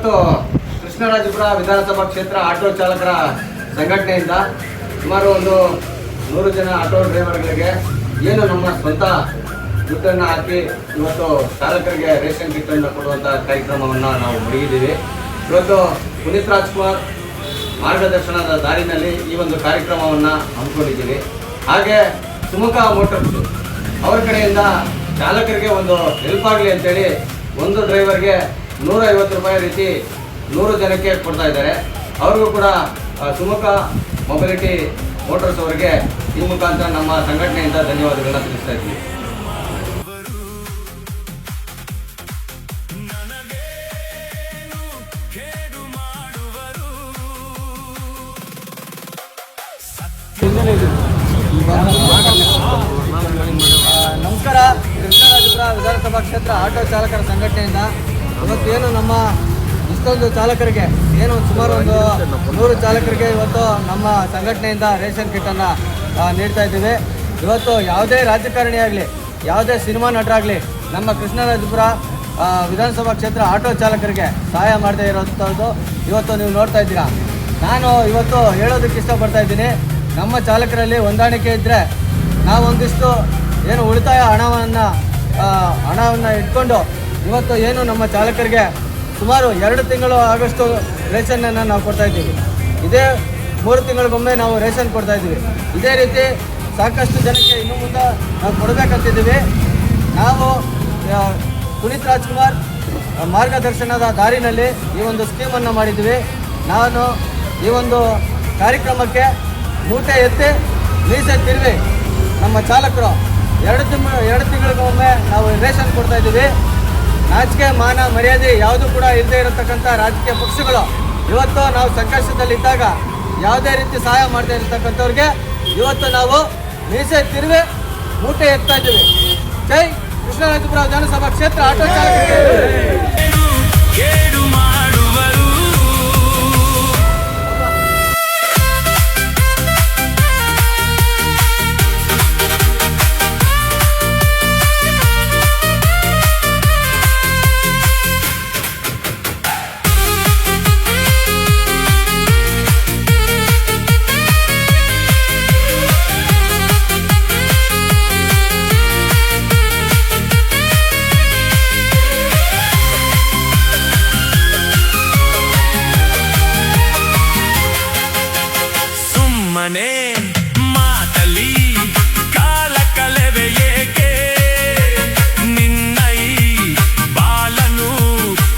ಇವತ್ತು ಕೃಷ್ಣರಾಜಪುರ ವಿಧಾನಸಭಾ ಕ್ಷೇತ್ರ ಆಟೋ ಚಾಲಕರ ಸಂಘಟನೆಯಿಂದ ಸುಮಾರು ಒಂದು 100 ಜನ ಆಟೋ ಡ್ರೈವರ್ಗಳಿಗೆ ಏನು ನಮ್ಮ ಸ್ವಂತ ದುಡ್ಡನ್ನು ಹಾಕಿ ಇವತ್ತು ಚಾಲಕರಿಗೆ ರೇಷನ್ ಕಿಟ್ ಅನ್ನು ಕೊಡುವಂಥ ಕಾರ್ಯಕ್ರಮವನ್ನು ನಾವು ಮುಗಿದಿದ್ದೀವಿ. ಇವತ್ತು ಪುನೀತ್ ರಾಜ್ಕುಮಾರ್ ಮಾರ್ಗದರ್ಶನದ ದಾರಿನಲ್ಲಿ ಈ ಒಂದು ಕಾರ್ಯಕ್ರಮವನ್ನು ಹಮ್ಮಿಕೊಂಡಿದ್ದೀವಿ. ಹಾಗೆ ಸುಮುಖ ಮೋಟರ್ಸ್ ಅವರ ಕಡೆಯಿಂದ ಚಾಲಕರಿಗೆ ಒಂದು ಹೆಲ್ಪ್ ಆಗಲಿ ಅಂತೇಳಿ ಒಂದು ಡ್ರೈವರ್ಗೆ 150 ರೂಪಾಯಿ ರೀತಿ 100 ಜನಕ್ಕೆ ಕೊಡ್ತಾ ಇದ್ದಾರೆ. ಅವ್ರಿಗೂ ಕೂಡ ಸುಮುಖ ಮೊಬಿಲಿಟಿ ಮೋಟರ್ಸ್ ಅವರಿಗೆ ಈ ಮುಖಾಂತರ ನಮ್ಮ ಸಂಘಟನೆಯಿಂದ ಧನ್ಯವಾದಗಳನ್ನ ತಿಳಿಸ್ತಾ ಇದ್ದೀವಿ. ನಮಸ್ಕಾರ. ಕೃಷ್ಣರಾಜಪುರ ವಿಧಾನಸಭಾ ಕ್ಷೇತ್ರ ಆಟೋ ಚಾಲಕರ ಸಂಘಟನೆಯಿಂದ ಇವತ್ತೇನು ನಮ್ಮ ಇಷ್ಟೊಂದು ಚಾಲಕರಿಗೆ ಏನು ಸುಮಾರು ಒಂದು 100 ಚಾಲಕರಿಗೆ ಇವತ್ತು ನಮ್ಮ ಸಂಘಟನೆಯಿಂದ ರೇಷನ್ ಕಿಟ್ಟನ್ನು ನೀಡ್ತಾ ಇದ್ದೀವಿ. ಇವತ್ತು ಯಾವುದೇ ರಾಜಕಾರಣಿ ಆಗಲಿ, ಯಾವುದೇ ಸಿನಿಮಾ ನಟರಾಗಲಿ ನಮ್ಮ ಕೃಷ್ಣರಾಜಪುರ ವಿಧಾನಸಭಾ ಕ್ಷೇತ್ರ ಆಟೋ ಚಾಲಕರಿಗೆ ಸಹಾಯ ಮಾಡದೇ ಇರೋಂಥದ್ದು ಇವತ್ತು ನೀವು ನೋಡ್ತಾ ಇದ್ದೀರಾ. ನಾನು ಇವತ್ತು ಹೇಳೋದಕ್ಕೆ ಇಷ್ಟಪಡ್ತಾ ಇದ್ದೀನಿ, ನಮ್ಮ ಚಾಲಕರಲ್ಲಿ ಹೊಂದಾಣಿಕೆ ಇದ್ದರೆ ನಾವೊಂದಿಷ್ಟು ಏನು ಉಳಿತಾಯ ಹಣವನ್ನು ಇಟ್ಕೊಂಡು ಇವತ್ತು ಏನು ನಮ್ಮ ಚಾಲಕರಿಗೆ ಸುಮಾರು 2 ತಿಂಗಳು ಆಗೋಷ್ಟು ರೇಷನ್ನನ್ನು ನಾವು ಕೊಡ್ತಾಯಿದ್ದೀವಿ. ಇದೇ 3 ತಿಂಗಳಿಗೊಮ್ಮೆ ನಾವು ರೇಷನ್ ಕೊಡ್ತಾಯಿದ್ದೀವಿ. ಇದೇ ರೀತಿ ಸಾಕಷ್ಟು ಜನಕ್ಕೆ ಇನ್ನು ಮುಂದೆ ನಾವು ಕೊಡಬೇಕಂತಿದ್ದೀವಿ. ನಾವು ಪುನೀತ್ ರಾಜ್ಕುಮಾರ್ ಮಾರ್ಗದರ್ಶನದ ದಾರಿನಲ್ಲಿ ಈ ಒಂದು ಸ್ಕೀಮನ್ನು ಮಾಡಿದ್ದೀವಿ. ನಾನು ಈ ಒಂದು ಕಾರ್ಯಕ್ರಮಕ್ಕೆ ಮೂಟೆ ಎತ್ತಿ ಮೀಸೆ ತಿರುವಿ ನಮ್ಮ ಚಾಲಕರು 2 ತಿಂಗಳಿಗೊಮ್ಮೆ ನಾವು ರೇಷನ್ ಕೊಡ್ತಾಯಿದ್ದೀವಿ. ನಾಚಿಕೆ ಮಾನ ಮರ್ಯಾದೆ ಯಾವುದು ಕೂಡ ಇಲ್ಲದೆ ಇರತಕ್ಕಂಥ ರಾಜಕೀಯ ಪಕ್ಷಗಳು ಇವತ್ತು ನಾವು ಸಂಕಷ್ಟದಲ್ಲಿದ್ದಾಗ ಯಾವುದೇ ರೀತಿ ಸಹಾಯ ಮಾಡದೇ ಇರತಕ್ಕಂಥವ್ರಿಗೆ ಇವತ್ತು ನಾವು ಮೀಸೆ ತಿರುವಿ ಮೂಟೆ ಎತ್ತಾ ಇದ್ದೀವಿ. ಜೈ ಕೃಷ್ಣರಾಜಪುರ ವಿಧಾನಸಭಾ ಕ್ಷೇತ್ರ ಆಟೋ ಚಾಲಕರಿಗೆ. ಮನೆ ಮಾತಲಿ ಕಾಲ ಕಳೆವೆ ಏಕೆ ನಿನ್ನೈ ಬಾಲನು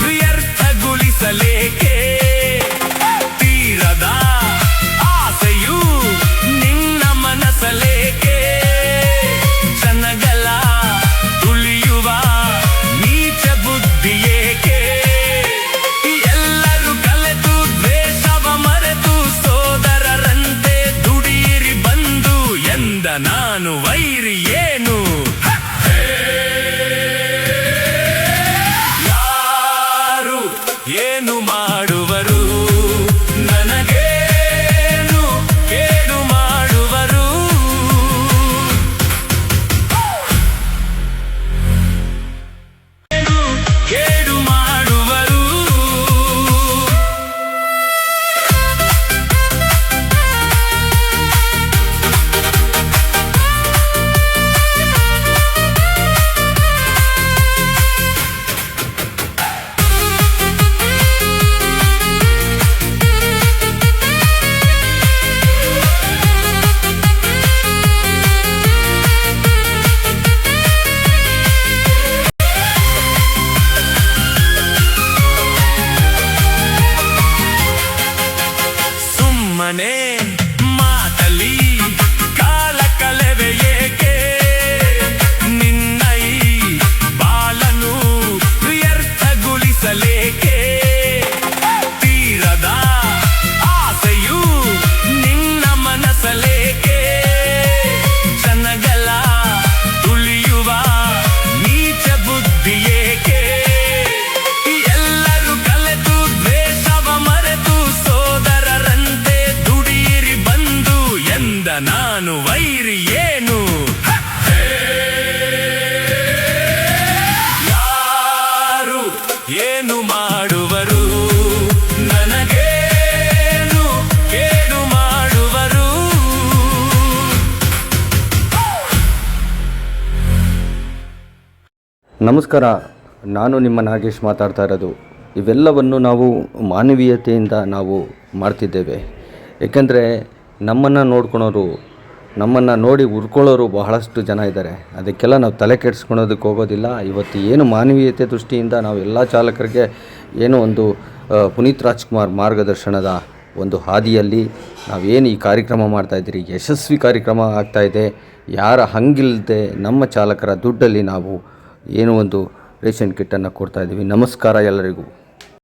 ವ್ಯರ್ಥಗೊಳಿಸಲೇಕೆ ತೀರದ ಆಸೆಯು ನಿನ್ನ ಮನಸಲೇಕೆ ಜನಗಳ ತುಳಿಯುವ ನೀಚ ಬುದ್ಧಿಯೇಕೆ ಎಲ್ಲರೂ ಕಲೆತು ದ್ವೇಷವ ಮರೆತು ಸೋದರರಂತೆ ನಾನು ವೈರಿ ಏನು ಯಾರು ಏನು ಮಾಡುವರು ನನಗೇನು ಕೇಡು ಮಾಡುವರು ಕೇಡು ಮಾಡುವರು ನಮಸ್ಕಾರ, ನಾನು ನಿಮ್ಮ ನಾಗೇಶ್ ಮಾತಾಡ್ತಾ ಇರೋದು. ಇವೆಲ್ಲವನ್ನು ನಾವು ಮಾನವೀಯತೆಯಿಂದ ನಾವು ಮಾಡ್ತಿದ್ದೇವೆ. ಏಕೆಂದರೆ ನಮ್ಮನ್ನು ನೋಡ್ಕೊಳೋರು, ನಮ್ಮನ್ನು ನೋಡಿ ಉರ್ಕೊಳ್ಳೋರು ಬಹಳಷ್ಟು ಜನ ಇದ್ದಾರೆ. ಅದಕ್ಕೆಲ್ಲ ನಾವು ತಲೆ ಕೆಡಿಸ್ಕೊಳೋದಕ್ಕೆ ಹೋಗೋದಿಲ್ಲ. ಇವತ್ತು ಏನು ಮಾನವೀಯತೆ ದೃಷ್ಟಿಯಿಂದ ನಾವು ಎಲ್ಲ ಚಾಲಕರಿಗೆ ಏನೋ ಒಂದು ಪುನೀತ್ ರಾಜ್ಕುಮಾರ್ ಮಾರ್ಗದರ್ಶನದ ಒಂದು ಹಾದಿಯಲ್ಲಿ ನಾವೇನು ಈ ಕಾರ್ಯಕ್ರಮ ಮಾಡ್ತಾಯಿದ್ದೀರಿ, ಯಶಸ್ವಿ ಕಾರ್ಯಕ್ರಮ ಆಗ್ತಾಯಿದೆ. ಯಾರ ಹಂಗಿಲ್ಲದೆ ನಮ್ಮ ಚಾಲಕರ ದುಡ್ಡಲ್ಲಿ ನಾವು ಏನೋ ಒಂದು ರೇಷನ್ ಕಿಟ್ಟನ್ನು ಕೊಡ್ತಾಯಿದ್ದೀವಿ. ನಮಸ್ಕಾರ ಎಲ್ಲರಿಗೂ.